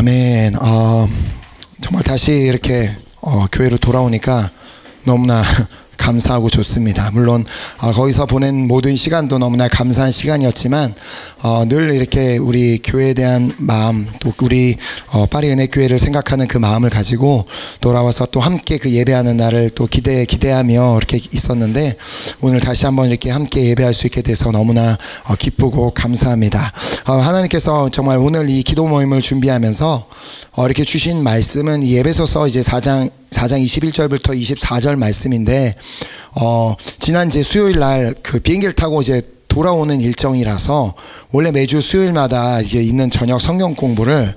아멘. 정말 다시 이렇게 교회로 돌아오니까 너무나 감사하고 좋습니다. 물론 거기서 보낸 모든 시간도 너무나 감사한 시간이었지만 늘 이렇게 우리 교회에 대한 마음, 또 우리 파리 은혜교회를 생각하는 그 마음을 가지고 돌아와서 또 함께 그 예배하는 날을 또 기대하며 이렇게 있었는데, 오늘 다시 한번 이렇게 함께 예배할 수 있게 돼서 너무나 기쁘고 감사합니다. 하나님께서 정말 오늘 이 기도 모임을 준비하면서 이렇게 주신 말씀은 이 에베소서 이제 4장 21절부터 24절 말씀인데, 지난 이제 수요일 날 그 비행기를 타고 이제 돌아오는 일정이라서 원래 매주 수요일마다 이게 있는 저녁 성경 공부를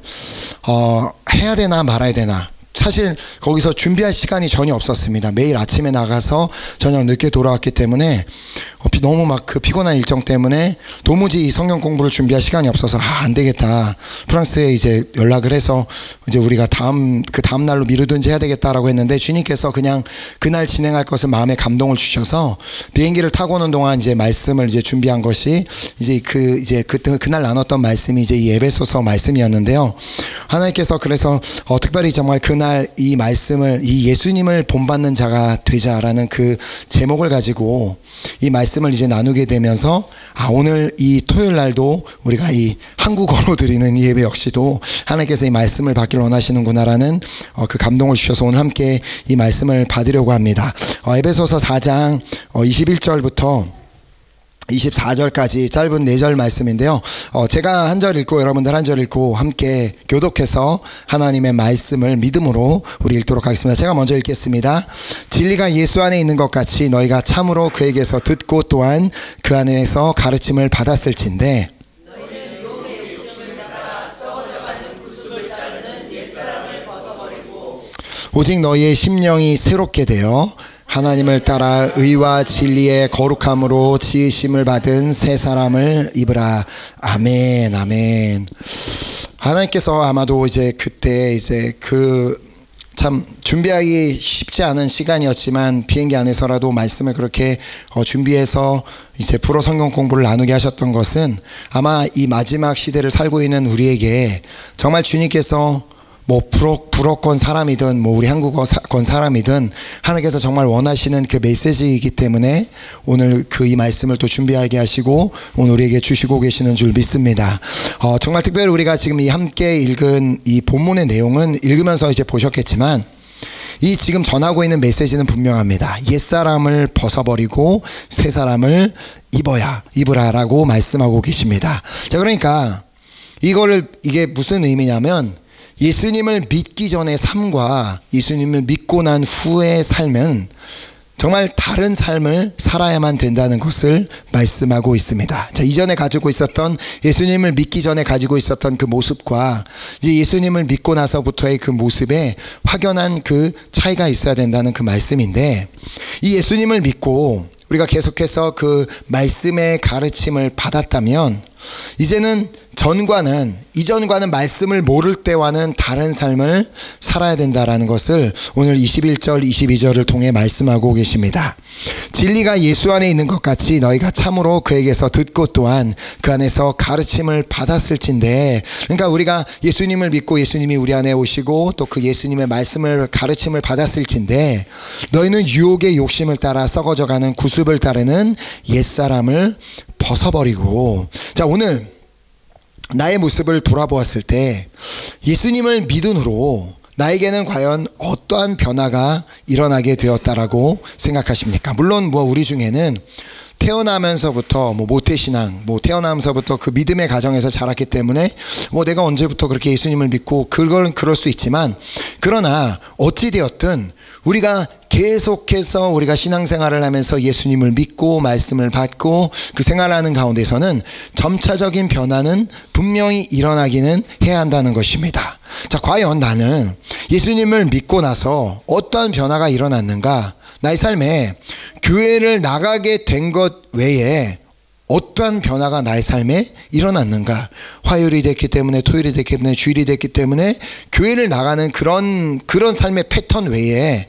해야 되나 말아야 되나, 사실 거기서 준비할 시간이 전혀 없었습니다. 매일 아침에 나가서 저녁 늦게 돌아왔기 때문에 너무 막 그 피곤한 일정 때문에 도무지 이 성경 공부를 준비할 시간이 없어서 안 되겠다, 프랑스에 이제 연락을 해서 이제 우리가 그 다음 날로 미루든지 해야 되겠다라고 했는데, 주님께서 그냥 그날 진행할 것을 마음에 감동을 주셔서 비행기를 타고 오는 동안 이제 말씀을 이제 준비한 것이 이제 그날 나눴던 말씀이 이제 이 에베소서 말씀이었는데요. 하나님께서 그래서 특별히 정말 그날 이 말씀을, 이 예수님을 본받는 자가 되자라는 그 제목을 가지고 이 말씀을 이제 나누게 되면서, 오늘 이 토요일 날도 우리가 이 한국어로 드리는 이 예배 역시도 하나님께서 이 말씀을 받기를 원하시는구나라는 그 감동을 주셔서 오늘 함께 이 말씀을 받으려고 합니다. 에베소서 4장 21절부터 24절까지 짧은 4절 말씀인데요. 제가 한 절 읽고 여러분들 한 절 읽고 함께 교독해서 하나님의 말씀을 믿음으로 우리 읽도록 하겠습니다. 제가 먼저 읽겠습니다. 진리가 예수 안에 있는 것 같이 너희가 참으로 그에게서 듣고 또한 그 안에서 가르침을 받았을진데, 오직 너희의 심령이 새롭게 되어 하나님을 따라 의와 진리의 거룩함으로 지으심을 받은 새 사람을 입으라. 아멘, 아멘. 하나님께서 아마도 이제 그때 이제 참 준비하기 쉽지 않은 시간이었지만 비행기 안에서라도 말씀을 그렇게 준비해서 이제 불어 성경 공부를 나누게 하셨던 것은, 아마 이 마지막 시대를 살고 있는 우리에게 정말 주님께서 불어권 사람이든 우리 한국어권 사람이든 하나님께서 정말 원하시는 그 메시지이기 때문에 오늘 이 말씀을 또 준비하게 하시고 오늘 우리에게 주시고 계시는 줄 믿습니다. 정말 특별히 우리가 지금 이 함께 읽은 이 본문의 내용은 읽으면서 이제 보셨겠지만, 이 지금 전하고 있는 메시지는 분명합니다. 옛사람을 벗어버리고 새 사람을 입으라라고 말씀하고 계십니다. 자, 그러니까 이게 무슨 의미냐면, 예수님을 믿기 전의 삶과 예수님을 믿고 난 후의 삶은 정말 다른 삶을 살아야만 된다는 것을 말씀하고 있습니다. 자, 이전에 가지고 있었던, 예수님을 믿기 전에 가지고 있었던 그 모습과 이제 예수님을 믿고 나서부터의 그 모습에 확연한 그 차이가 있어야 된다는 그 말씀인데, 이 예수님을 믿고 우리가 계속해서 그 말씀의 가르침을 받았다면, 이전과는 말씀을 모를 때와는 다른 삶을 살아야 된다라는 것을 오늘 21절 22절을 통해 말씀하고 계십니다. 진리가 예수 안에 있는 것 같이 너희가 참으로 그에게서 듣고 또한 그 안에서 가르침을 받았을진데, 그러니까 우리가 예수님을 믿고 예수님이 우리 안에 오시고 또 그 예수님의 말씀을 가르침을 받았을진데, 너희는 유혹의 욕심을 따라 썩어져가는 구습을 따르는 옛사람을 벗어버리고. 자, 오늘 나의 모습을 돌아보았을 때 예수님을 믿음으로 나에게는 과연 어떠한 변화가 일어나게 되었다라고 생각하십니까? 물론 우리 중에는 태어나면서부터 모태신앙, 태어나면서부터 그 믿음의 가정에서 자랐기 때문에 내가 언제부터 그렇게 예수님을 믿고 그럴 수 있지만, 그러나 어찌되었든 우리가 계속해서 우리가 신앙생활을 하면서 예수님을 믿고 말씀을 받고 그 생활하는 가운데서는 점차적인 변화는 분명히 일어나기는 해야 한다는 것입니다. 자, 과연 나는 예수님을 믿고 나서 어떠한 변화가 일어났는가? 나의 삶에 교회를 나가게 된 것 외에 어떠한 변화가 나의 삶에 일어났는가? 화요일이 됐기 때문에, 토요일이 됐기 때문에, 주일이 됐기 때문에 교회를 나가는 그런 삶의 패턴 외에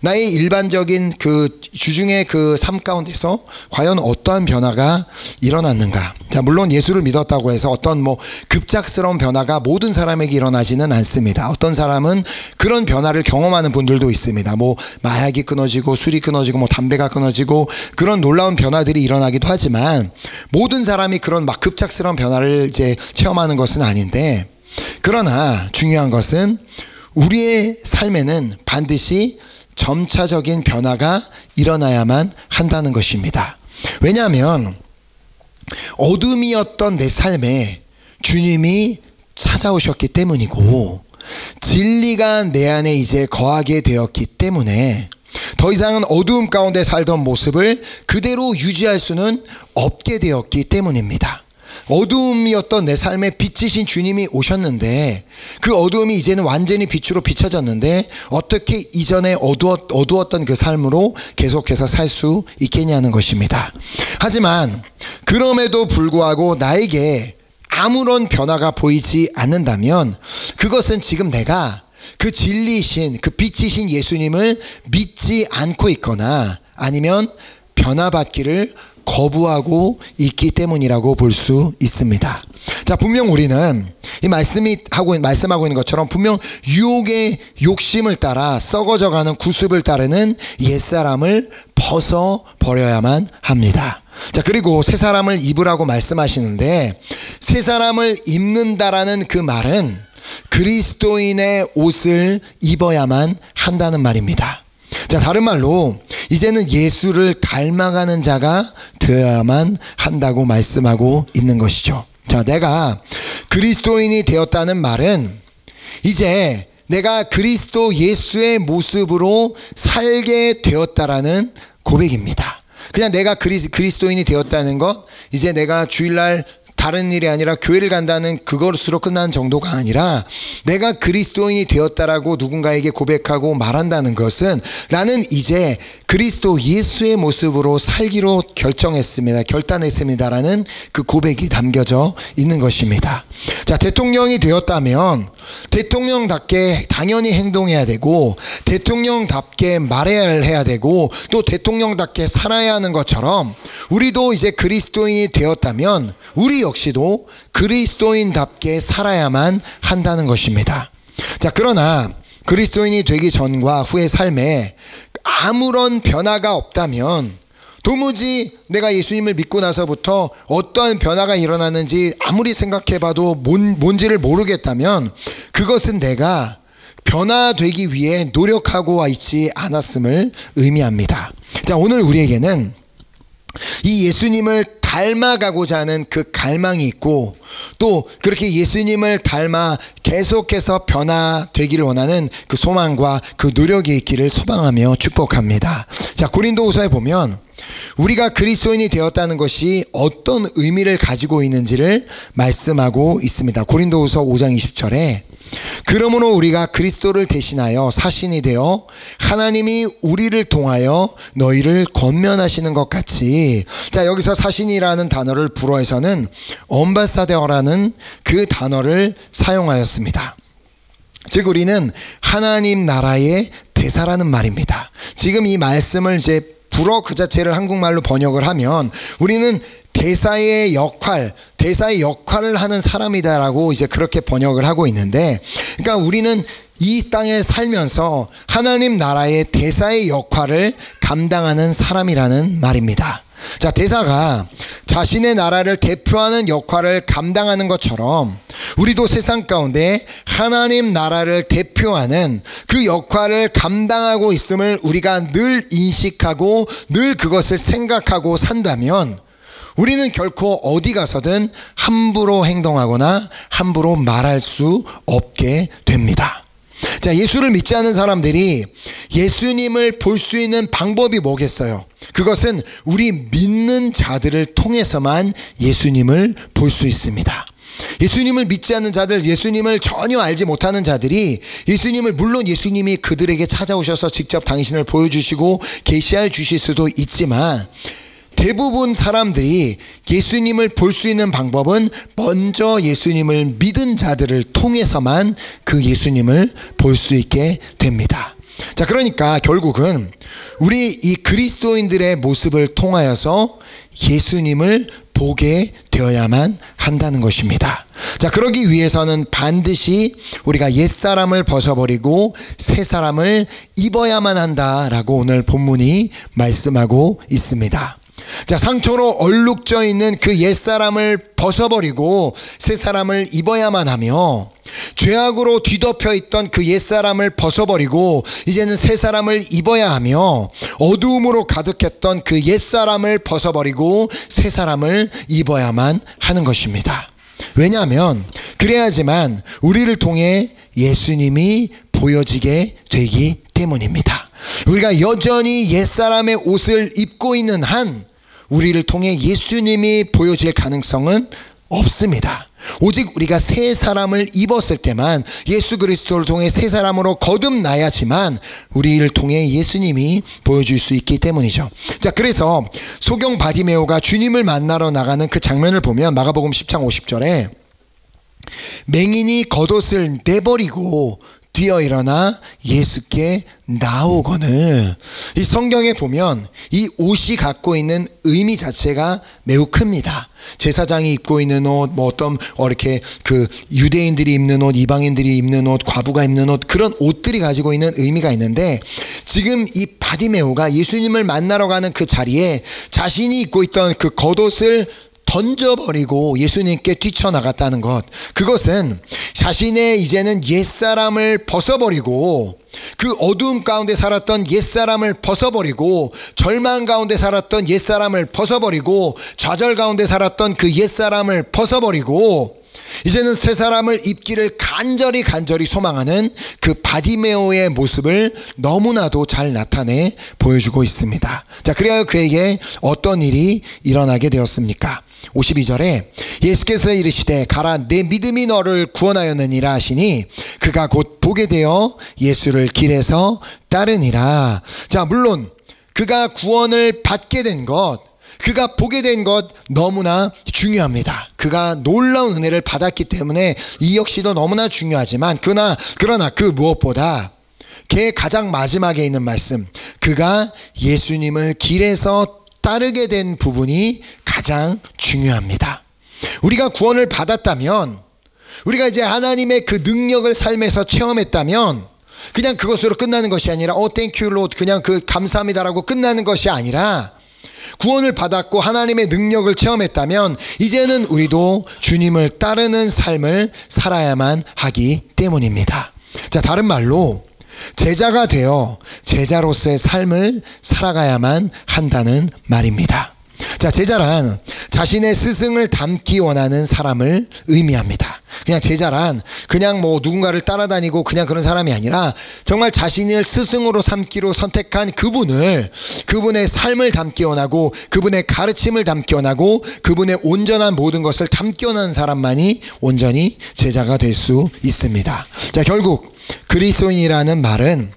나의 일반적인 그 주중의 그 삶 가운데서 과연 어떠한 변화가 일어났는가? 자, 자, 물론 예수를 믿었다고 해서 어떤 급작스러운 변화가 모든 사람에게 일어나지는 않습니다. 어떤 사람은 그런 변화를 경험하는 분들도 있습니다. 마약이 끊어지고 술이 끊어지고 담배가 끊어지고 그런 놀라운 변화들이 일어나기도 하지만 모든 사람이 그런 급작스러운 변화를 이제 체험하는 것은 아닌데, 그러나 중요한 것은 우리의 삶에는 반드시 점차적인 변화가 일어나야만 한다는 것입니다. 왜냐하면 어둠이었던 내 삶에 주님이 찾아오셨기 때문이고, 진리가 내 안에 이제 거하게 되었기 때문에 더 이상은 어두움 가운데 살던 모습을 그대로 유지할 수는 없게 되었기 때문입니다. 어두움이었던 내 삶에 빛이신 주님이 오셨는데, 그 어두움이 이제는 완전히 빛으로 비춰졌는데 어떻게 이전에 어두웠던 그 삶으로 계속해서 살 수 있겠냐는 것입니다. 하지만 그럼에도 불구하고 나에게 아무런 변화가 보이지 않는다면 그것은 지금 내가 그 진리이신, 그 빛이신 예수님을 믿지 않고 있거나 아니면 변화받기를 거부하고 있기 때문이라고 볼 수 있습니다. 자, 분명 우리는 이 말씀하고 있는 것처럼 분명 유혹의 욕심을 따라 썩어져가는 구습을 따르는 옛사람을 벗어버려야만 합니다. 자, 그리고 새 사람을 입으라고 말씀하시는데, 새 사람을 입는다라는 그 말은 그리스도인의 옷을 입어야만 한다는 말입니다. 자, 다른 말로 이제는 예수를 닮아가는 자가 되어야만 한다고 말씀하고 있는 것이죠. 자, 내가 그리스도인이 되었다는 말은 이제 내가 그리스도 예수의 모습으로 살게 되었다라는 고백입니다. 그냥 내가 그리스도인이 되었다는 것, 이제 내가 주일날 다른 일이 아니라 교회를 간다는 그것으로 끝나는 정도가 아니라, 내가 그리스도인이 되었다라고 누군가에게 고백하고 말한다는 것은 나는 이제 그리스도 예수의 모습으로 살기로 결단했습니다라는 그 고백이 담겨져 있는 것입니다. 자, 대통령이 되었다면 대통령답게 당연히 행동해야 되고, 대통령답게 말해야 되고, 또 대통령답게 살아야 하는 것처럼 우리도 이제 그리스도인이 되었다면 우리 역시도 그리스도인답게 살아야만 한다는 것입니다. 자, 그러나 그리스도인이 되기 전과 후의 삶에 아무런 변화가 없다면, 도무지 내가 예수님을 믿고 나서부터 어떠한 변화가 일어나는지 아무리 생각해봐도 뭔지를 모르겠다면 그것은 내가 변화되기 위해 노력하고 있지 않았음을 의미합니다. 자, 오늘 우리에게는 이 예수님을 닮아가고자 하는 그 갈망이 있고, 또 그렇게 예수님을 닮아 계속해서 변화되기를 원하는 그 소망과 그 노력이 있기를 소망하며 축복합니다. 자, 고린도후서에 보면 우리가 그리스도인이 되었다는 것이 어떤 의미를 가지고 있는지를 말씀하고 있습니다. 고린도후서 5장 20절에 그러므로 우리가 그리스도를 대신하여 사신이 되어 하나님이 우리를 통하여 너희를 권면하시는 것 같이, 자, 여기서 사신이라는 단어를 불어에서는 엄바사데어라는 그 단어를 사용하였습니다. 즉 우리는 하나님 나라의 대사라는 말입니다. 지금 이 말씀을 이제 불어 그 자체를 한국말로 번역을 하면 우리는 대사의 역할을 하는 사람이다라고 이제 그렇게 번역을 하고 있는데, 그러니까 우리는 이 땅에 살면서 하나님 나라의 대사의 역할을 감당하는 사람이라는 말입니다. 자, 대사가 자신의 나라를 대표하는 역할을 감당하는 것처럼 우리도 세상 가운데 하나님 나라를 대표하는 그 역할을 감당하고 있음을 우리가 늘 인식하고 늘 그것을 생각하고 산다면 우리는 결코 어디 가서든 함부로 행동하거나 함부로 말할 수 없게 됩니다. 자, 예수를 믿지 않는 사람들이 예수님을 볼 수 있는 방법이 뭐겠어요? 그것은 우리 믿는 자들을 통해서만 예수님을 볼 수 있습니다. 예수님을 믿지 않는 자들, 예수님을 전혀 알지 못하는 자들이 물론 예수님이 그들에게 찾아오셔서 직접 당신을 보여주시고 계시해 주실 수도 있지만, 대부분 사람들이 예수님을 볼 수 있는 방법은 먼저 예수님을 믿은 자들을 통해서만 그 예수님을 볼 수 있게 됩니다. 자, 그러니까 결국은 우리 이 그리스도인들의 모습을 통하여서 예수님을 보게 되어야만 한다는 것입니다. 자, 그러기 위해서는 반드시 우리가 옛사람을 벗어버리고 새사람을 입어야만 한다라고 오늘 본문이 말씀하고 있습니다. 자, 상처로 얼룩져 있는 그 옛사람을 벗어버리고 새사람을 입어야만 하며, 죄악으로 뒤덮여 있던 그 옛사람을 벗어버리고 이제는 새사람을 입어야 하며, 어두움으로 가득했던 그 옛사람을 벗어버리고 새사람을 입어야만 하는 것입니다. 왜냐하면 그래야지만 우리를 통해 예수님이 보여지게 되기 때문입니다. 우리가 여전히 옛사람의 옷을 입고 있는 한 우리를 통해 예수님이 보여질 가능성은 없습니다. 오직 우리가 새 사람을 입었을 때만 예수 그리스도를 통해 새 사람으로 거듭나야지만 우리를 통해 예수님이 보여줄 수 있기 때문이죠. 자, 그래서 소경 바디메오가 주님을 만나러 나가는 그 장면을 보면 마가복음 10장 50절에 맹인이 겉옷을 내버리고 뛰어 일어나 예수께 나오거늘, 이 성경에 보면 이 옷이 갖고 있는 의미 자체가 매우 큽니다. 제사장이 입고 있는 옷, 뭐 어떤 이렇게 그 유대인들이 입는 옷, 이방인들이 입는 옷, 과부가 입는 옷, 그런 옷들이 가지고 있는 의미가 있는데, 지금 이 바디메오가 예수님을 만나러 가는 그 자리에 자신이 입고 있던 그 겉옷을 던져버리고 예수님께 뛰쳐나갔다는 것, 그것은 자신의 이제는 옛사람을 벗어버리고, 그 어두움 가운데 살았던 옛사람을 벗어버리고, 절망 가운데 살았던 옛사람을 벗어버리고, 좌절 가운데 살았던 그 옛사람을 벗어버리고 이제는 새 사람을 입기를 간절히 소망하는 그 바디메오의 모습을 너무나도 잘 나타내 보여주고 있습니다. 자, 그래야 그에게 어떤 일이 일어나게 되었습니까? 52절에 예수께서 이르시되 가라, 내 믿음이 너를 구원하였느니라 하시니 그가 곧 보게 되어 예수를 길에서 따르니라. 자, 물론 그가 구원을 받게 된 것, 그가 보게 된 것 너무나 중요합니다. 그가 놀라운 은혜를 받았기 때문에 이 역시도 너무나 중요하지만, 그러나 그 무엇보다 그의 가장 마지막에 있는 말씀, 그가 예수님을 길에서 따르게 된 부분이 가장 중요합니다. 우리가 구원을 받았다면, 우리가 이제 하나님의 그 능력을 삶에서 체험했다면 그냥 그것으로 끝나는 것이 아니라 땡큐 롯, 그냥 그 감사합니다라고 끝나는 것이 아니라, 구원을 받았고 하나님의 능력을 체험했다면 이제는 우리도 주님을 따르는 삶을 살아야만 하기 때문입니다. 자, 다른 말로 제자가 되어 제자로서의 삶을 살아가야만 한다는 말입니다. 자, 제자란 자신의 스승을 닮기 원하는 사람을 의미합니다. 그냥 제자란 그냥 뭐 누군가를 따라다니고 그냥 그런 사람이 아니라 정말 자신을 스승으로 삼기로 선택한 그분의 삶을 담기 원하고, 그분의 가르침을 담기 원하고, 그분의 온전한 모든 것을 담기 원하는 사람만이 온전히 제자가 될 수 있습니다. 자, 결국 그리스도인이라는 말은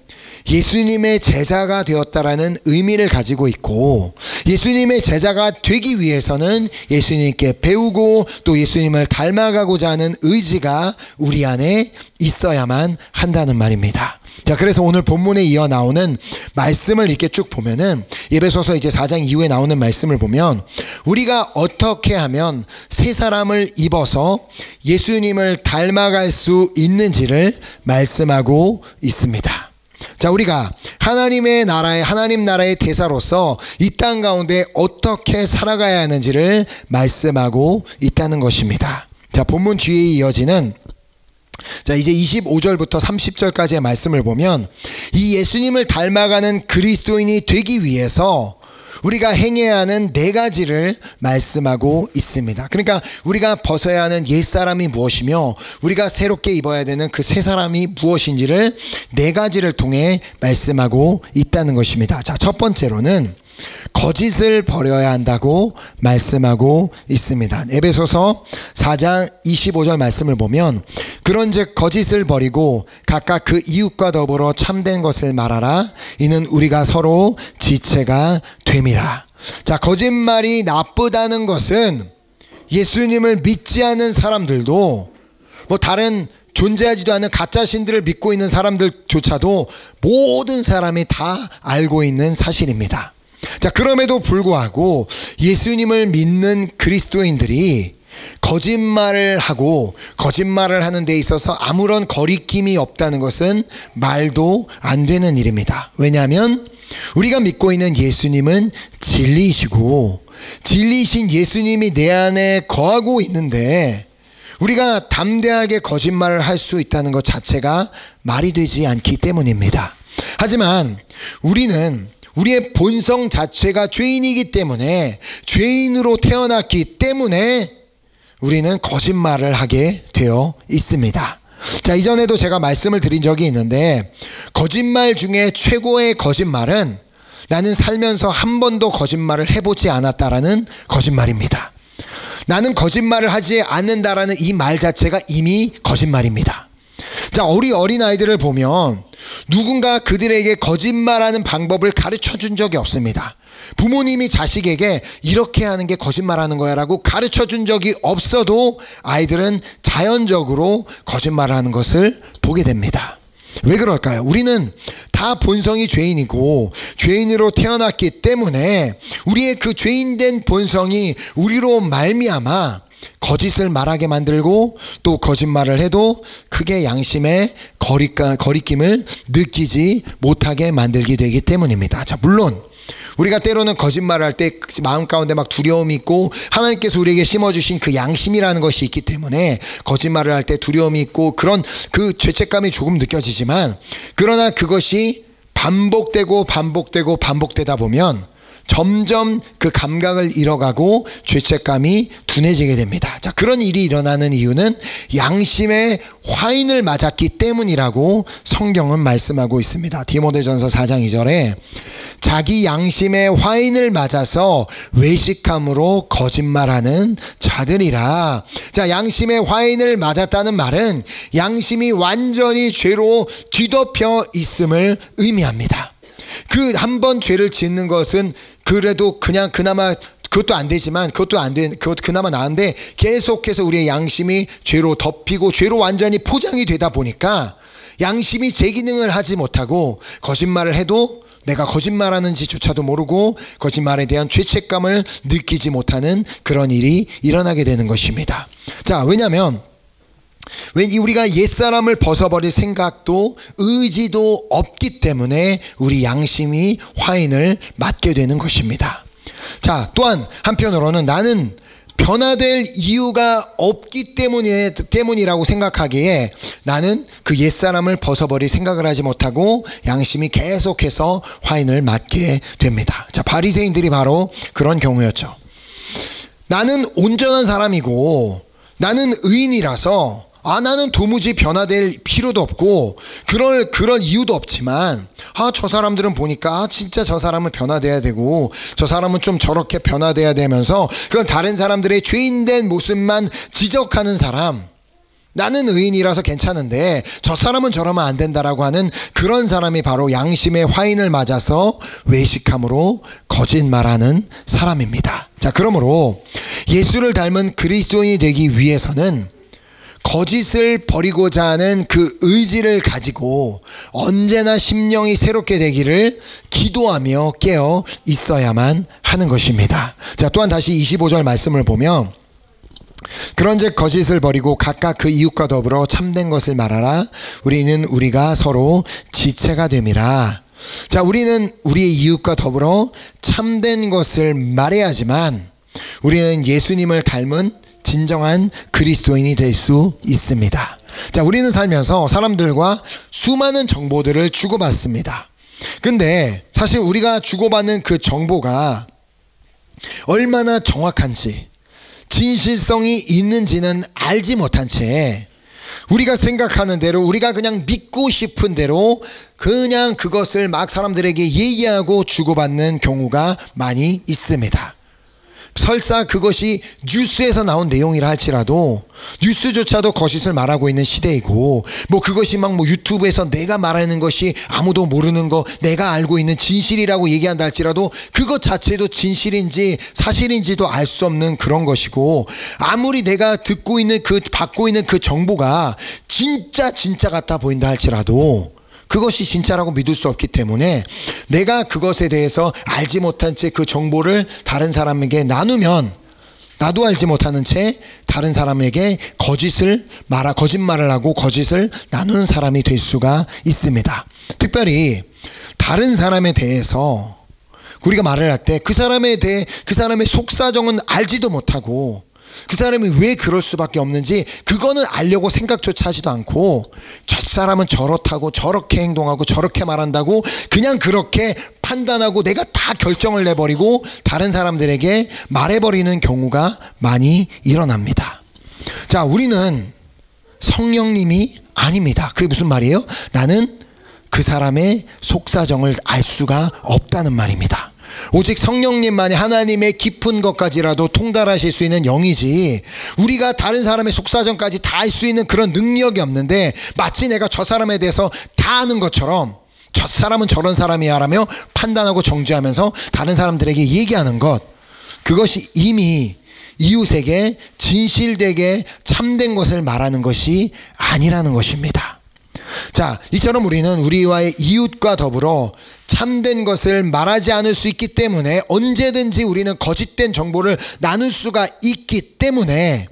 예수님의 제자가 되었다라는 의미를 가지고 있고, 예수님의 제자가 되기 위해서는 예수님께 배우고 또 예수님을 닮아가고자 하는 의지가 우리 안에 있어야만 한다는 말입니다. 자, 그래서 오늘 본문에 이어 나오는 말씀을 이렇게 쭉 보면은, 에베소서 이제 4장 이후에 나오는 말씀을 보면 우리가 어떻게 하면 새 사람을 입어서 예수님을 닮아갈 수 있는지를 말씀하고 있습니다. 자, 우리가 하나님 나라의 대사로서 이 땅 가운데 어떻게 살아가야 하는지를 말씀하고 있다는 것입니다. 자, 본문 뒤에 이어지는 자, 이제 25절부터 30절까지의 말씀을 보면 이 예수님을 닮아가는 그리스도인이 되기 위해서 우리가 행해야 하는 4가지를 말씀하고 있습니다. 그러니까 우리가 벗어야 하는 옛사람이 무엇이며 우리가 새롭게 입어야 되는 그 새 사람이 무엇인지를 4가지를 통해 말씀하고 있다는 것입니다. 자, 첫 번째로는 거짓을 버려야 한다고 말씀하고 있습니다. 에베소서 4장 25절 말씀을 보면 그런즉 거짓을 버리고 각각 그 이웃과 더불어 참된 것을 말하라. 이는 우리가 서로 지체가 됨이라. 자, 거짓말이 나쁘다는 것은 예수님을 믿지 않는 사람들도 뭐 다른 존재하지도 않은 가짜 신들을 믿고 있는 사람들조차도 모든 사람이 다 알고 있는 사실입니다. 자, 그럼에도 불구하고 예수님을 믿는 그리스도인들이 거짓말을 하고 거짓말을 하는 데 있어서 아무런 거리낌이 없다는 것은 말도 안 되는 일입니다. 왜냐하면 우리가 믿고 있는 예수님은 진리이시고 진리이신 예수님이 내 안에 거하고 있는데 우리가 담대하게 거짓말을 할 수 있다는 것 자체가 말이 되지 않기 때문입니다. 하지만 우리는 우리의 본성 자체가 죄인이기 때문에 죄인으로 태어났기 때문에 우리는 거짓말을 하게 되어 있습니다. 자, 이전에도 제가 말씀을 드린 적이 있는데 거짓말 중에 최고의 거짓말은 나는 살면서 한 번도 거짓말을 해보지 않았다라는 거짓말입니다. 나는 거짓말을 하지 않는다라는 이 말 자체가 이미 거짓말입니다. 자, 우리 어린아이들을 보면 누군가 그들에게 거짓말하는 방법을 가르쳐 준 적이 없습니다. 부모님이 자식에게 이렇게 하는 게 거짓말하는 거야 라고 가르쳐 준 적이 없어도 아이들은 자연적으로 거짓말하는 것을 보게 됩니다. 왜 그럴까요? 우리는 다 본성이 죄인이고 죄인으로 태어났기 때문에 우리의 그 죄인된 본성이 우리로 말미암아 거짓을 말하게 만들고 또 거짓말을 해도 크게 양심의 거리낌을 느끼지 못하게 만들게 되기 때문입니다. 자, 물론 우리가 때로는 거짓말을 할 때 마음 가운데 막 두려움이 있고 하나님께서 우리에게 심어주신 그 양심이라는 것이 있기 때문에 거짓말을 할 때 두려움이 있고 그런 그 죄책감이 조금 느껴지지만 그러나 그것이 반복되다 보면 점점 그 감각을 잃어가고 죄책감이 둔해지게 됩니다. 자, 그런 일이 일어나는 이유는 양심의 화인을 맞았기 때문이라고 성경은 말씀하고 있습니다. 디모데전서 4장 2절에 자기 양심의 화인을 맞아서 외식함으로 거짓말하는 자들이라. 자, 양심의 화인을 맞았다는 말은 양심이 완전히 죄로 뒤덮여 있음을 의미합니다. 그 한 번 죄를 짓는 것은 그래도 그냥 그나마 그것도 안 되지만 그것도 그나마 나은데 계속해서 우리의 양심이 죄로 덮이고 죄로 완전히 포장이 되다 보니까 양심이 제 기능을 하지 못하고 거짓말을 해도 내가 거짓말하는지조차도 모르고 거짓말에 대한 죄책감을 느끼지 못하는 그런 일이 일어나게 되는 것입니다. 자, 왜냐하면 우리가 옛사람을 벗어버릴 생각도 의지도 없기 때문에 우리 양심이 화인을 맞게 되는 것입니다. 자, 또한 한편으로는 나는 변화될 이유가 없기 때문이라고 생각하기에 나는 그 옛사람을 벗어버릴 생각을 하지 못하고 양심이 계속해서 화인을 맞게 됩니다. 자, 바리새인들이 바로 그런 경우였죠. 나는 온전한 사람이고 나는 의인이라서 나는 도무지 변화될 필요도 없고 그런 이유도 없지만 저 사람들은 보니까 진짜 저 사람은 변화돼야 되고 저 사람은 좀 저렇게 변화돼야 되면서 그건 다른 사람들의 죄인된 모습만 지적하는 사람, 나는 의인이라서 괜찮은데 저 사람은 저러면 안 된다라고 하는 그런 사람이 바로 양심의 화인을 맞아서 외식함으로 거짓말하는 사람입니다. 자, 그러므로 예수를 닮은 그리스도인이 되기 위해서는 거짓을 버리고자 하는 그 의지를 가지고 언제나 심령이 새롭게 되기를 기도하며 깨어 있어야만 하는 것입니다. 자, 또한 다시 25절 말씀을 보면 그런즉 거짓을 버리고 각각 그 이웃과 더불어 참된 것을 말하라. 우리는 우리가 서로 지체가 됨이라. 자, 우리는 우리의 이웃과 더불어 참된 것을 말해야지만 우리는 예수님을 닮은 진정한 그리스도인이 될 수 있습니다. 자, 우리는 살면서 사람들과 수많은 정보들을 주고받습니다. 근데 사실 우리가 주고받는 그 정보가 얼마나 정확한지 진실성이 있는지는 알지 못한 채 우리가 생각하는 대로 우리가 그냥 믿고 싶은 대로 그냥 그것을 막 사람들에게 얘기하고 주고받는 경우가 많이 있습니다. 설사 그것이 뉴스에서 나온 내용이라 할지라도 뉴스조차도 거짓을 말하고 있는 시대이고, 뭐 그것이 막 뭐 유튜브에서 내가 말하는 것이 아무도 모르는 거, 내가 알고 있는 진실이라고 얘기한다 할지라도 그것 자체도 진실인지 사실인지도 알 수 없는 그런 것이고, 아무리 내가 듣고 있는 받고 있는 그 정보가 진짜 같아 보인다 할지라도 그것이 진짜라고 믿을 수 없기 때문에, 내가 그것에 대해서 알지 못한 채 그 정보를 다른 사람에게 나누면 나도 알지 못하는 채 다른 사람에게 거짓말을 하고 거짓을 나누는 사람이 될 수가 있습니다. 특별히 다른 사람에 대해서 우리가 말을 할 때 그 사람에 대해, 그 사람의 속사정은 알지도 못하고 그 사람이 왜 그럴 수밖에 없는지 그거는 알려고 생각조차 하지도 않고, 저 사람은 저렇다고 저렇게 행동하고 저렇게 말한다고 그냥 그렇게 판단하고 내가 다 결정을 내버리고 다른 사람들에게 말해버리는 경우가 많이 일어납니다. 자, 우리는 성령님이 아닙니다. 그게 무슨 말이에요? 나는 그 사람의 속사정을 알 수가 없다는 말입니다. 오직 성령님만이 하나님의 깊은 것까지라도 통달하실 수 있는 영이지, 우리가 다른 사람의 속사정까지 다 알 수 있는 그런 능력이 없는데, 마치 내가 저 사람에 대해서 다 아는 것처럼 저 사람은 저런 사람이야 라며 판단하고 정죄하면서 다른 사람들에게 얘기하는 것, 그것이 이미 이웃에게 진실되게 참된 것을 말하는 것이 아니라는 것입니다. 자, 이처럼 우리는 우리와의 이웃과 더불어 참된 것을 말하지 않을 수 있기 때문에 언제든지 우리는 거짓된 정보를 나눌 수가 있기 때문에,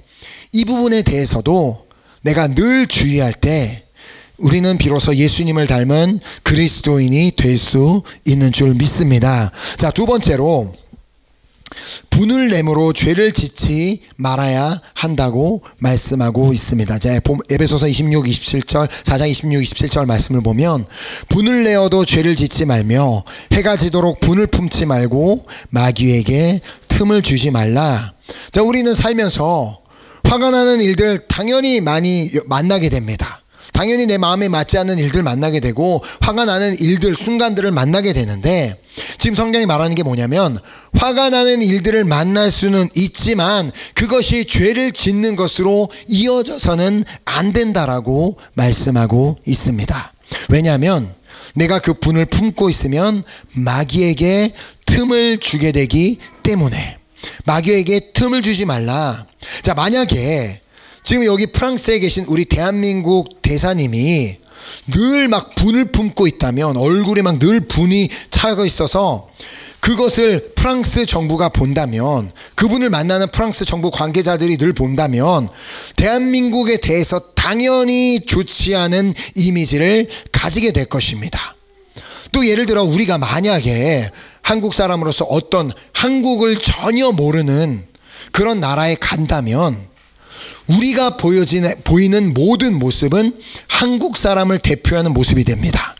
이 부분에 대해서도 내가 늘 주의할 때 우리는 비로소 예수님을 닮은 그리스도인이 될 수 있는 줄 믿습니다. 자, 두 번째로 분을 내므로 죄를 짓지 말아야 한다고 말씀하고 있습니다. 자, 에베소서 4장 26, 27절 말씀을 보면, 분을 내어도 죄를 짓지 말며 해가 지도록 분을 품지 말고 마귀에게 틈을 주지 말라. 자, 우리는 살면서 화가 나는 일들 당연히 많이 만나게 됩니다. 당연히 내 마음에 맞지 않는 일들 만나게 되고 화가 나는 일들, 순간들을 만나게 되는데, 지금 성경이 말하는 게 뭐냐면, 화가 나는 일들을 만날 수는 있지만 그것이 죄를 짓는 것으로 이어져서는 안 된다라고 말씀하고 있습니다. 왜냐하면 내가 그 분을 품고 있으면 마귀에게 틈을 주게 되기 때문에, 마귀에게 틈을 주지 말라. 자, 만약에 지금 여기 프랑스에 계신 우리 대한민국 대사님이 늘 막 분을 품고 있다면, 얼굴에 막 늘 분이 차고 있어서 그것을 프랑스 정부가 본다면, 그분을 만나는 프랑스 정부 관계자들이 늘 본다면 대한민국에 대해서 당연히 좋지 않은 이미지를 가지게 될 것입니다. 또 예를 들어 우리가 만약에 한국 사람으로서 어떤 한국을 전혀 모르는 그런 나라에 간다면 우리가 보이는 모든 모습은 한국 사람을 대표하는 모습이 됩니다.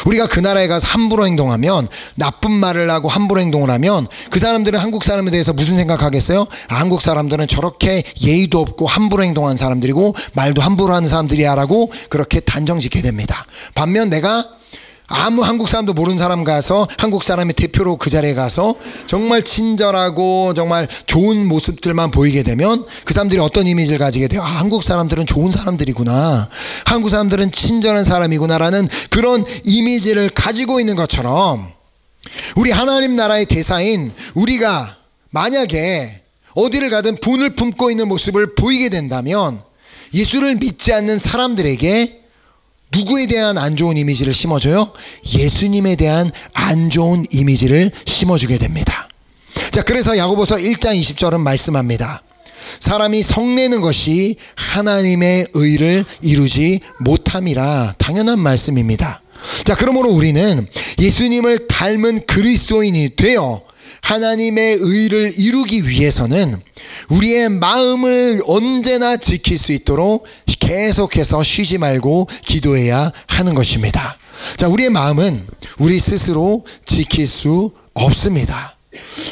우리가 그 나라에 가서 함부로 행동하면, 나쁜 말을 하고 함부로 행동을 하면 그 사람들은 한국 사람에 대해서 무슨 생각하겠어요? 한국 사람들은 저렇게 예의도 없고 함부로 행동하는 사람들이고 말도 함부로 하는 사람들이야 라고 그렇게 단정짓게 됩니다. 반면 내가 아무 한국 사람도 모르는 사람 가서 한국 사람의 대표로 그 자리에 가서 정말 친절하고 정말 좋은 모습들만 보이게 되면 그 사람들이 어떤 이미지를 가지게 돼요? 한국 사람들은 좋은 사람들이구나, 한국 사람들은 친절한 사람이구나라는 그런 이미지를 가지고 있는 것처럼, 우리 하나님 나라의 대사인 우리가 만약에 어디를 가든 분을 품고 있는 모습을 보이게 된다면 예수를 믿지 않는 사람들에게 누구에 대한 안 좋은 이미지를 심어줘요? 예수님에 대한 안 좋은 이미지를 심어주게 됩니다. 자, 그래서 야고보서 1장 20절은 말씀합니다. 사람이 성내는 것이 하나님의 의를 이루지 못함이라. 당연한 말씀입니다. 자, 그러므로 우리는 예수님을 닮은 그리스도인이 되어 하나님의 의를 이루기 위해서는 우리의 마음을 언제나 지킬 수 있도록 계속해서 쉬지 말고 기도해야 하는 것입니다. 자, 우리의 마음은 우리 스스로 지킬 수 없습니다.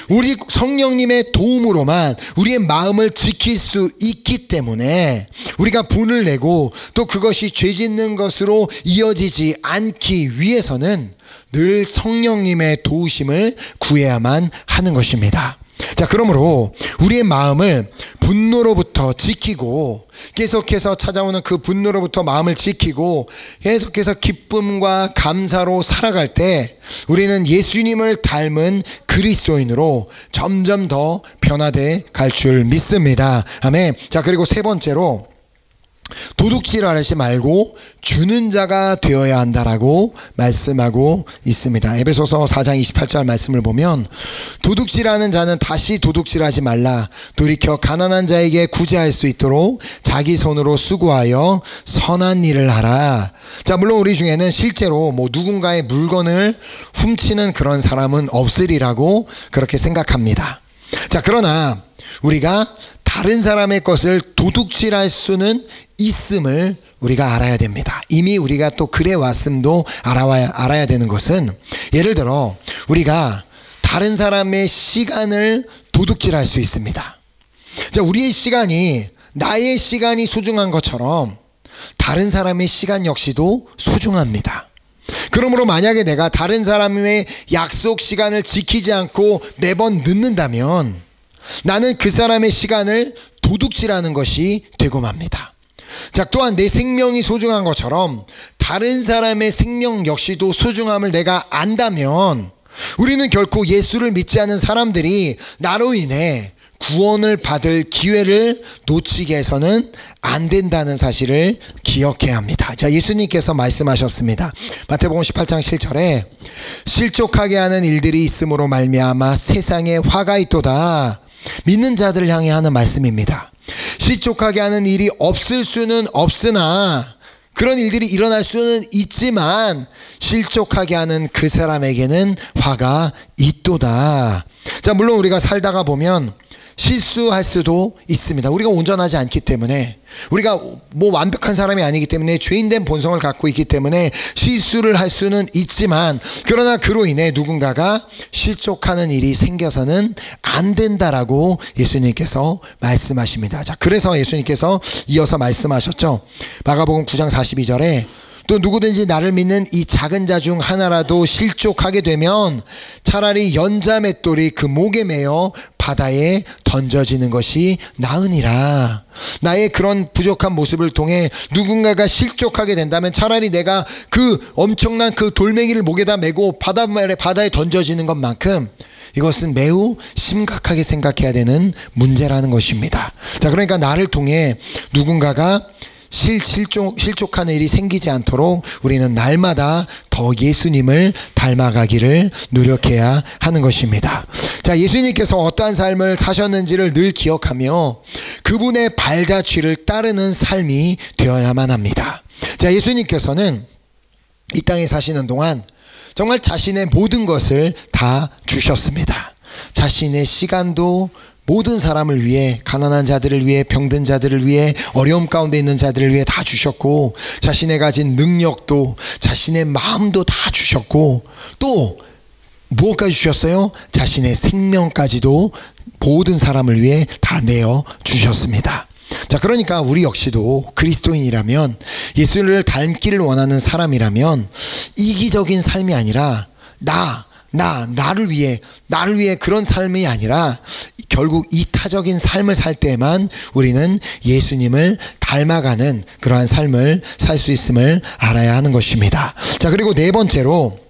우리 성령님의 도움으로만 우리의 마음을 지킬 수 있기 때문에 우리가 분을 내고 또 그것이 죄 짓는 것으로 이어지지 않기 위해서는 늘 성령님의 도우심을 구해야만 하는 것입니다. 자, 그러므로 우리의 마음을 분노로부터 지키고, 계속해서 찾아오는 그 분노로부터 마음을 지키고 계속해서 기쁨과 감사로 살아갈 때 우리는 예수님을 닮은 그리스도인으로 점점 더 변화돼 갈 줄 믿습니다. 아멘. 자, 그리고 세 번째로 도둑질하지 말고 주는 자가 되어야 한다라고 말씀하고 있습니다. 에베소서 4장 28절 말씀을 보면, 도둑질하는 자는 다시 도둑질하지 말라. 돌이켜 가난한 자에게 구제할 수 있도록 자기 손으로 수고하여 선한 일을 하라. 자, 물론 우리 중에는 실제로 누군가의 물건을 훔치는 그런 사람은 없으리라고 그렇게 생각합니다. 자, 그러나 우리가 다른 사람의 것을 도둑질할 수는 있음을 우리가 알아야 됩니다. 이미 우리가 또 그래 왔음도 알아야 되는 것은, 예를 들어 우리가 다른 사람의 시간을 도둑질할 수 있습니다. 자, 우리의 시간이 나의 시간이 소중한 것처럼 다른 사람의 시간 역시도 소중합니다. 그러므로 만약에 내가 다른 사람의 약속 시간을 지키지 않고 매번 늦는다면 나는 그 사람의 시간을 도둑질하는 것이 되고 맙니다. 자, 또한 내 생명이 소중한 것처럼 다른 사람의 생명 역시도 소중함을 내가 안다면 우리는 결코 예수를 믿지 않은 사람들이 나로 인해 구원을 받을 기회를 놓치게 해서는 안 된다는 사실을 기억해야 합니다. 자, 예수님께서 말씀하셨습니다. 마태복음 18장 7절에 실족하게 하는 일들이 있음으로 말미암아 세상에 화가 있도다. 믿는 자들을 향해 하는 말씀입니다. 실족하게 하는 일이 없을 수는 없으나, 그런 일들이 일어날 수는 있지만 실족하게 하는 그 사람에게는 화가 있도다. 자, 물론 우리가 살다가 보면 실수할 수도 있습니다. 우리가 온전하지 않기 때문에, 우리가 완벽한 사람이 아니기 때문에, 죄인된 본성을 갖고 있기 때문에 실수를 할 수는 있지만, 그러나 그로 인해 누군가가 실족하는 일이 생겨서는 안 된다라고 예수님께서 말씀하십니다. 자, 그래서 예수님께서 이어서 말씀하셨죠. 마가복음 9장 42절에 또 누구든지 나를 믿는 이 작은 자 중 하나라도 실족하게 되면 차라리 연자 맷돌이 그 목에 매어 바다에 던져지는 것이 나으니라. 나의 그런 부족한 모습을 통해 누군가가 실족하게 된다면 차라리 내가 그 엄청난 그 돌멩이를 목에다 메고 바다에 던져지는 것만큼 이것은 매우 심각하게 생각해야 되는 문제라는 것입니다. 자, 그러니까 나를 통해 누군가가 실족하는 일이 생기지 않도록 우리는 날마다 더 예수님을 닮아가기를 노력해야 하는 것입니다. 자, 예수님께서 어떠한 삶을 사셨는지를 늘 기억하며 그분의 발자취를 따르는 삶이 되어야만 합니다. 자, 예수님께서는 이 땅에 사시는 동안 정말 자신의 모든 것을 다 주셨습니다. 자신의 시간도 모든 사람을 위해, 가난한 자들을 위해, 병든 자들을 위해, 어려움 가운데 있는 자들을 위해 다 주셨고, 자신의 가진 능력도, 자신의 마음도 다 주셨고, 또 무엇까지 주셨어요? 자신의 생명까지도 모든 사람을 위해 다 내어 주셨습니다. 자, 그러니까 우리 역시도 그리스도인이라면, 예수를 닮기를 원하는 사람이라면 이기적인 삶이 아니라 나를 위해 그런 삶이 아니라 결국 이타적인 삶을 살 때만 우리는 예수님을 닮아가는 그러한 삶을 살 수 있음을 알아야 하는 것입니다. 자, 그리고 네 번째로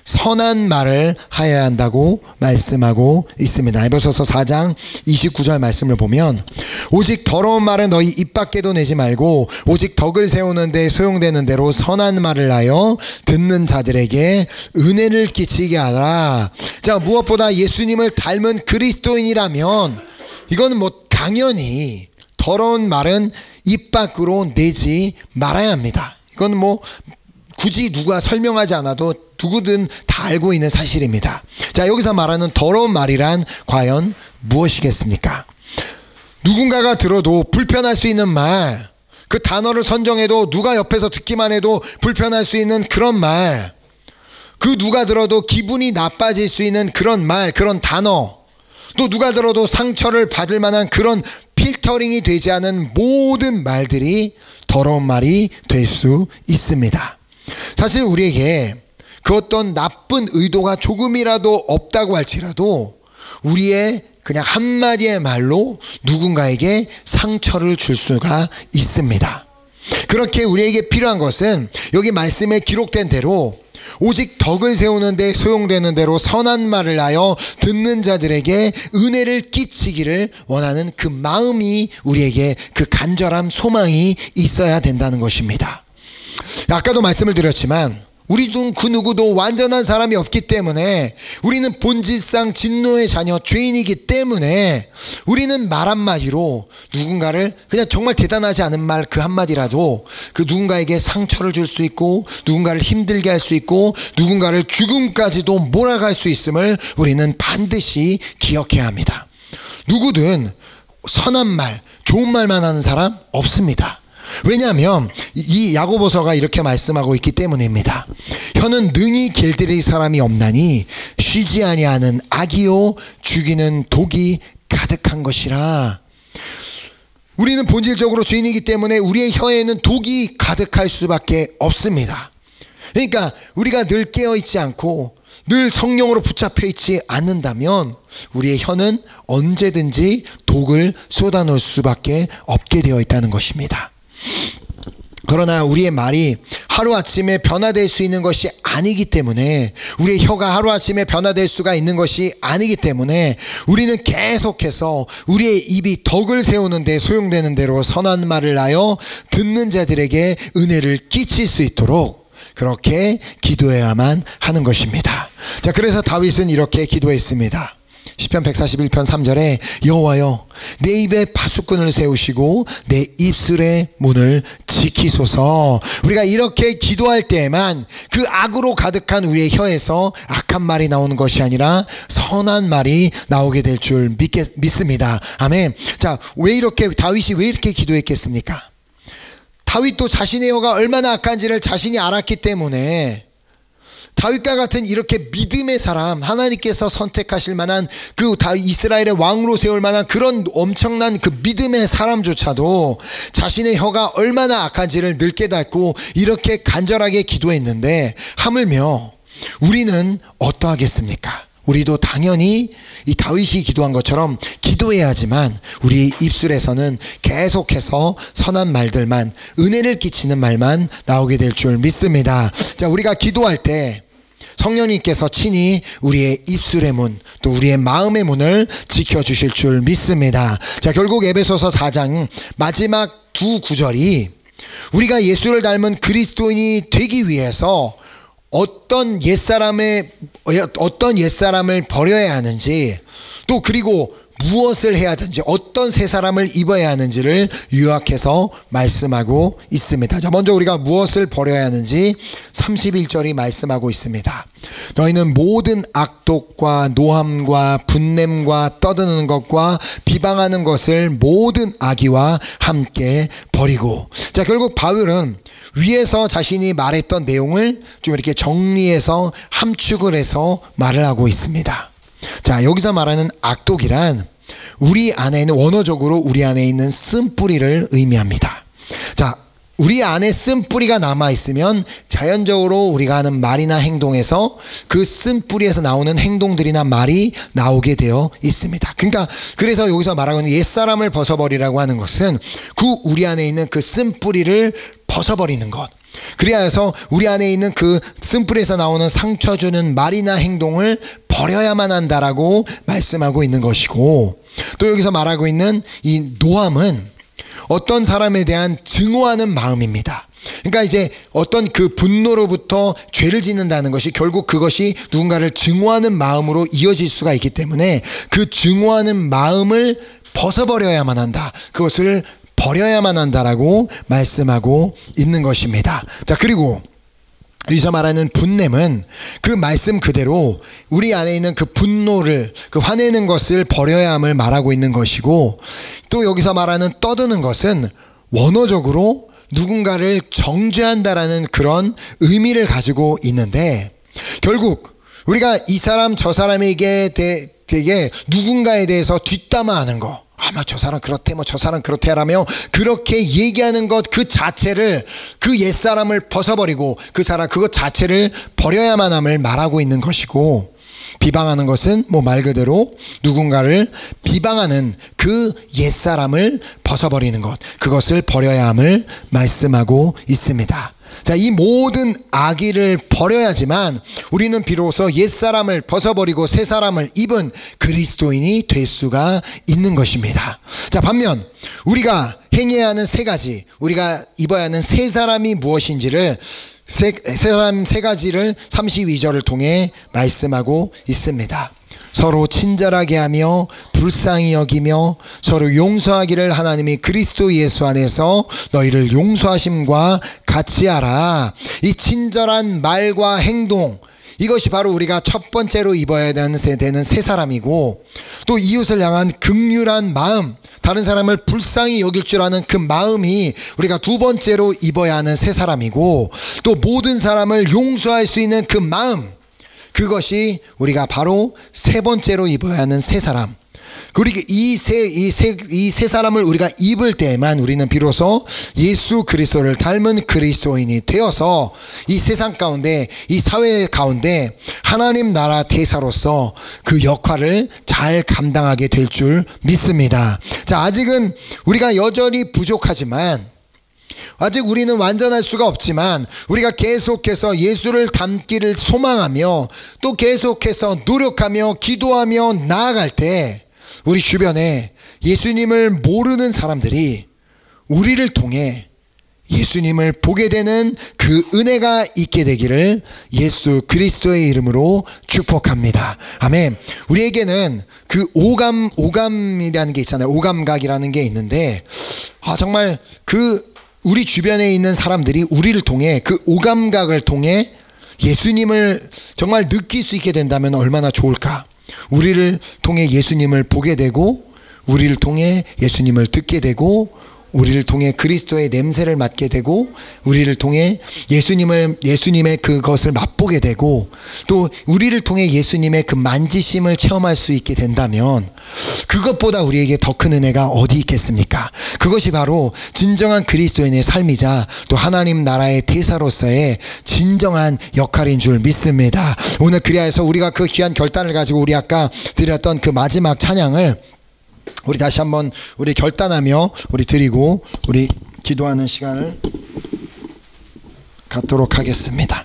선한 말을 하여야 한다고 말씀하고 있습니다. 에베소서 4장 29절 말씀을 보면, 오직 더러운 말은 너희 입 밖에도 내지 말고 오직 덕을 세우는 데 소용되는 대로 선한 말을 하여 듣는 자들에게 은혜를 끼치게 하라. 자, 무엇보다 예수님을 닮은 그리스도인이라면 이건 당연히 더러운 말은 입 밖으로 내지 말아야 합니다. 이건 굳이 누가 설명하지 않아도 누구든 다 알고 있는 사실입니다. 자, 여기서 말하는 더러운 말이란 과연 무엇이겠습니까? 누군가가 들어도 불편할 수 있는 말, 그 단어를 선정해도 누가 옆에서 듣기만 해도 불편할 수 있는 그런 말, 그 누가 들어도 기분이 나빠질 수 있는 그런 말, 그런 단어, 또 누가 들어도 상처를 받을 만한 그런 필터링이 되지 않은 모든 말들이 더러운 말이 될 수 있습니다. 사실 우리에게 그 어떤 나쁜 의도가 조금이라도 없다고 할지라도 우리의 그냥 한마디의 말로 누군가에게 상처를 줄 수가 있습니다. 그렇게 우리에게 필요한 것은 여기 말씀에 기록된 대로 오직 덕을 세우는 데 소용되는 대로 선한 말을 하여 듣는 자들에게 은혜를 끼치기를 원하는 그 마음이, 우리에게 그 간절한 소망이 있어야 된다는 것입니다. 아까도 말씀을 드렸지만 우리도 그 누구도 완전한 사람이 없기 때문에, 우리는 본질상 진노의 자녀, 죄인이기 때문에 우리는 말 한마디로 누군가를, 그냥 정말 대단하지 않은 말 그 한마디라도 그 누군가에게 상처를 줄 수 있고, 누군가를 힘들게 할 수 있고, 누군가를 죽음까지도 몰아갈 수 있음을 우리는 반드시 기억해야 합니다. 누구든 선한 말, 좋은 말만 하는 사람 없습니다. 왜냐하면 이 야고보서가 이렇게 말씀하고 있기 때문입니다. 혀는 능히 길들일 사람이 없나니 쉬지 아니하는 악이요 죽이는 독이 가득한 것이라. 우리는 본질적으로 죄인이기 때문에 우리의 혀에는 독이 가득할 수밖에 없습니다. 그러니까 우리가 늘 깨어있지 않고 늘 성령으로 붙잡혀 있지 않는다면 우리의 혀는 언제든지 독을 쏟아놓을 수밖에 없게 되어 있다는 것입니다. 그러나 우리의 말이 하루아침에 변화될 수 있는 것이 아니기 때문에, 우리의 혀가 하루아침에 변화될 수가 있는 것이 아니기 때문에 우리는 계속해서 우리의 입이 덕을 세우는 데 소용되는 대로 선한 말을 하여 듣는 자들에게 은혜를 끼칠 수 있도록 그렇게 기도해야만 하는 것입니다. 자, 그래서 다윗은 이렇게 기도했습니다. 시편 141편 3절에 여호와여 내 입에 파수꾼을 세우시고 내 입술의 문을 지키소서. 우리가 이렇게 기도할 때에만 그 악으로 가득한 우리의 혀에서 악한 말이 나오는 것이 아니라 선한 말이 나오게 될 줄 믿습니다. 아멘. 자, 다윗이 왜 이렇게 기도했겠습니까? 다윗도 자신의 혀가 얼마나 악한지를 자신이 알았기 때문에, 다윗과 같은 이렇게 믿음의 사람, 하나님께서 선택하실 만한 그 이스라엘의 왕으로 세울 만한 그런 엄청난 그 믿음의 사람조차도 자신의 혀가 얼마나 악한지를 늘 깨닫고 이렇게 간절하게 기도했는데, 하물며 우리는 어떠하겠습니까? 우리도 당연히 이 다윗이 기도한 것처럼 기도해야지만 우리 입술에서는 계속해서 선한 말들만, 은혜를 끼치는 말만 나오게 될 줄 믿습니다. 자, 우리가 기도할 때 성령님께서 친히 우리의 입술의 문, 또 우리의 마음의 문을 지켜주실 줄 믿습니다. 자, 결국 에베소서 4장 마지막 두 구절이 우리가 예수를 닮은 그리스도인이 되기 위해서 어떤 옛사람을 버려야 하는지, 또 그리고 무엇을 해야 하든지 어떤 새 사람을 입어야 하는지를 요약해서 말씀하고 있습니다. 자, 먼저 우리가 무엇을 버려야 하는지 31절이 말씀하고 있습니다. 너희는 모든 악독과 노함과 분냄과 떠드는 것과 비방하는 것을 모든 악의와 함께 버리고. 자, 결국 바울은 위에서 자신이 말했던 내용을 좀 이렇게 정리해서 함축을 해서 말을 하고 있습니다. 자, 여기서 말하는 악독이란 우리 안에 있는, 원어적으로 우리 안에 있는 쓴뿌리를 의미합니다. 자, 우리 안에 쓴뿌리가 남아있으면 자연적으로 우리가 하는 말이나 행동에서 그 쓴뿌리에서 나오는 행동들이나 말이 나오게 되어 있습니다. 그러니까 그래서 여기서 말하고 있는 옛사람을 벗어버리라고 하는 것은 우리 안에 있는 그 쓴뿌리를 벗어버리는 것, 그래야 해서 우리 안에 있는 그 쓴뿌리에서 나오는 상처 주는 말이나 행동을 버려야만 한다라고 말씀하고 있는 것이고, 또 여기서 말하고 있는 이 노함은 어떤 사람에 대한 증오하는 마음입니다. 그러니까 이제 어떤 그 분노로부터 죄를 짓는다는 것이 결국 그것이 누군가를 증오하는 마음으로 이어질 수가 있기 때문에 그 증오하는 마음을 벗어버려야만 한다, 그것을 버려야만 한다라고 말씀하고 있는 것입니다. 자, 그리고 여기서 말하는 분냄은 그 말씀 그대로 우리 안에 있는 그 분노를, 그 화내는 것을 버려야 함을 말하고 있는 것이고, 또 여기서 말하는 떠드는 것은 원어적으로 누군가를 정죄한다라는 그런 의미를 가지고 있는데, 결국 우리가 이 사람 저 사람에게 되게 누군가에 대해서 뒷담화하는 거, 아마 저 사람 그렇대, 저 사람 그렇대 라며 그렇게 얘기하는 것 그 자체를, 그 옛사람을 벗어버리고 그것 자체를 버려야만 함을 말하고 있는 것이고, 비방하는 것은 뭐 말 그대로 누군가를 비방하는 그 옛사람을 벗어버리는 것, 그것을 버려야 함을 말씀하고 있습니다. 자, 이 모든 악의를 버려야지만 우리는 비로소 옛사람을 벗어버리고 새사람을 입은 그리스도인이 될 수가 있는 것입니다. 자, 반면 우리가 행해야 하는 세 가지, 우리가 입어야 하는 새사람이 무엇인지를 새사람 세 가지를 32절을 통해 말씀하고 있습니다. 서로 친절하게 하며 불쌍히 여기며 서로 용서하기를 하나님이 그리스도 예수 안에서 너희를 용서하심과 같이 하라. 이 친절한 말과 행동, 이것이 바로 우리가 첫 번째로 입어야 되는 새 사람이고, 또 이웃을 향한 긍휼한 마음, 다른 사람을 불쌍히 여길 줄 아는 그 마음이 우리가 두 번째로 입어야 하는 새 사람이고, 또 모든 사람을 용서할 수 있는 그 마음, 그것이 우리가 바로 세 번째로 입어야 하는 새 사람. 그리고 이 세 사람을 우리가 입을 때에만 우리는 비로소 예수 그리스도를 닮은 그리스도인이 되어서 이 세상 가운데, 이 사회 가운데 하나님 나라 대사로서 그 역할을 잘 감당하게 될 줄 믿습니다. 자, 아직은 우리가 여전히 부족하지만, 아직 우리는 완전할 수가 없지만, 우리가 계속해서 예수를 닮기를 소망하며 또 계속해서 노력하며 기도하며 나아갈 때 우리 주변에 예수님을 모르는 사람들이 우리를 통해 예수님을 보게 되는 그 은혜가 있게 되기를 예수 그리스도의 이름으로 축복합니다. 아멘. 우리에게는 그 오감이라는 게 있잖아요. 오감각이라는 게 있는데, 정말 우리 주변에 있는 사람들이 우리를 통해, 그 오감각을 통해 예수님을 정말 느낄 수 있게 된다면 얼마나 좋을까. 우리를 통해 예수님을 보게 되고, 우리를 통해 예수님을 듣게 되고, 우리를 통해 그리스도의 냄새를 맡게 되고, 우리를 통해 예수님의 그것을 맛보게 되고, 또 우리를 통해 예수님의 그 만지심을 체험할 수 있게 된다면 그것보다 우리에게 더 큰 은혜가 어디 있겠습니까? 그것이 바로 진정한 그리스도인의 삶이자 또 하나님 나라의 대사로서의 진정한 역할인 줄 믿습니다. 오늘 그리하여서 우리가 그 귀한 결단을 가지고 우리 아까 드렸던 그 마지막 찬양을 우리 다시 한번 우리 결단하며 우리 드리고 우리 기도하는 시간을 갖도록 하겠습니다.